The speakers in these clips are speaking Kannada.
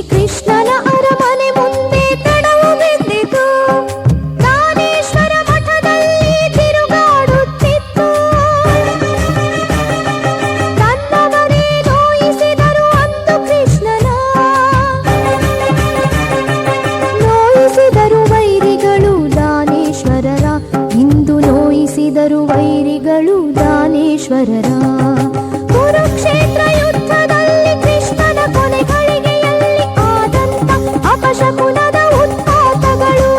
ಕೃಷ್ಣನ ಅರಮನೆ ಮುಂದೆ ತಡವು ಬಿದ್ದಿತು. ದಾನೇಶ್ವರ ಮಠದಲ್ಲಿ ತಿರುಗಾಡುತ್ತಿತ್ತು. ತನ್ನವರೇ ನೋಯಿಸಿದರು ಅಂದು ಕೃಷ್ಣನ. ನೋಯಿಸಿದರು ವೈರಿಗಳು ದಾನೇಶ್ವರರ. ಇಂದು ನೋಯಿಸಿದರು ವೈರಿಗಳು ದಾನೇಶ್ವರರ. ಕುರುಕ್ಷೇತ್ರ ಯುದ್ಧದಲ್ಲಿ ಕೃಷ್ಣನ ಕೊನೆಗಳಿಗೆಯಲ್ಲಿ ಆದಂತ ಅಪಶಕುನದ ಉತ್ಪಾತಗಳು.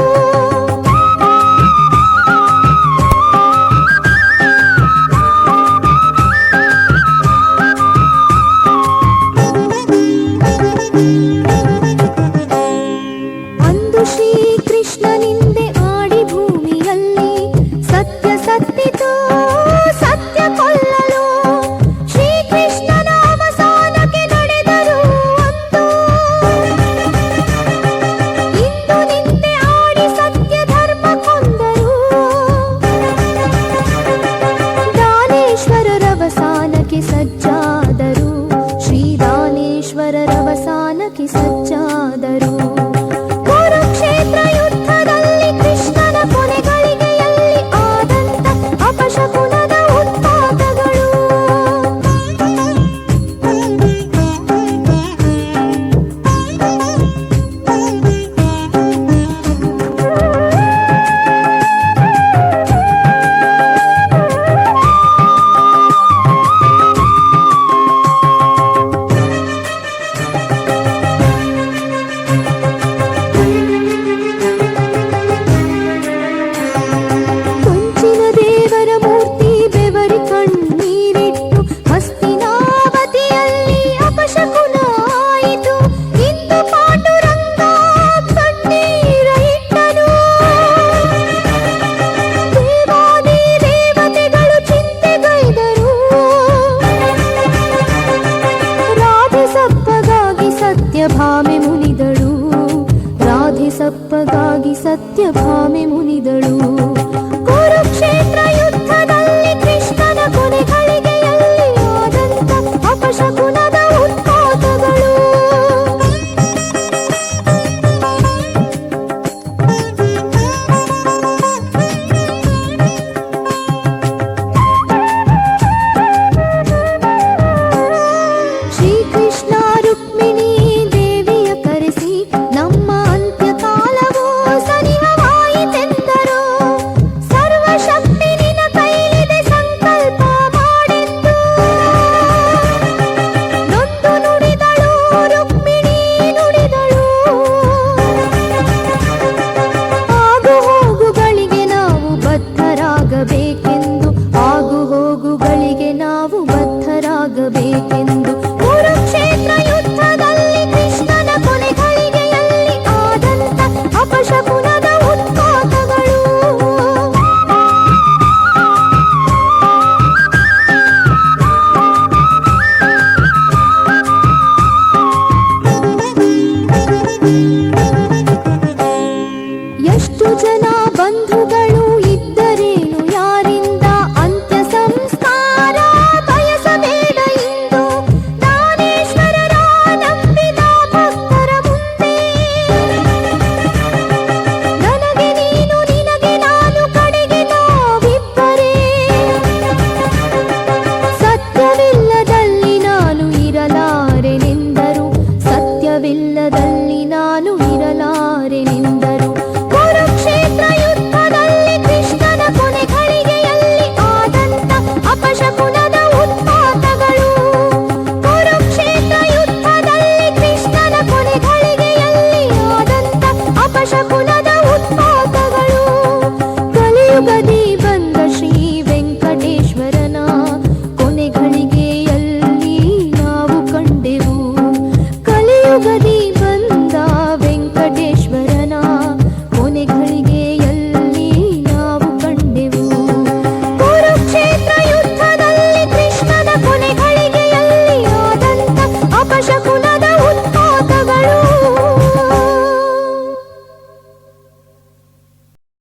ಅಂದು ಶ್ರೀಕೃಷ್ಣನಿಂದೆ ಆಡಿ ಭೂಮಿಯಲ್ಲಿ ಸತ್ಯ ಸತ್ತಿತು. ಸತ್ಯ ಕೊಲ್ಲಲು ಶ್ರೀಕೃಷ್ಣನ ಅವಸಾನಕ್ಕೆ ನಡೆದರು ಅಂದು. ಇಂದು ನಿಂದೆ ಆಡಿ ಸತ್ಯ ಧರ್ಮ ಕೊಂದರು. ದಾನೇಶ್ವರರವಸಾನಕ್ಕೆ ಸಜ್ಜಾದರು. ಶ್ರೀ ದಾನೇಶ್ವರರವಸಾನಕ್ಕೆ ಸಜ್ಜಾದರು. ಕುರುಕ್ಷೇತ್ರ ಯುದ್ಧದಲ್ಲಿ ಕೃಷ್ಣನ ಕೊನೆಗಳಿಗೆಯಲ್ಲಿ ಆದಂತ ಅಪಶಕುನದ ಉತ್ಪಾತಗಳು. ಕೊಂಚಿನ ದೇವರ ಮೂರ್ತಿ ಬೆವರಿ ಕಣ್ಣೀರಿಟ್ಟು ಹಸ್ತಿನಾವತಿಯಲ್ಲಿ ಅಪಶಕುನ ಆಯಿತು. ಇಂದು ಪಾಂಡುರಂಗ ಕಣ್ಣೀರ ಇಟ್ಟನು. ದೇವಾದಿ ದೇವತೆಗಳು ಚಿಂತೆಗೈದರು. ರಾಧೆ ಸಪ್ಪಗಾಗಿ ಸತ್ಯಭಾಮೆ ಮುನಿದಳು. ರಾಧೆ ಸಪ್ಪಗಾಗಿ ಸತ್ಯಭಾಮೆ ಮುನಿದಳು.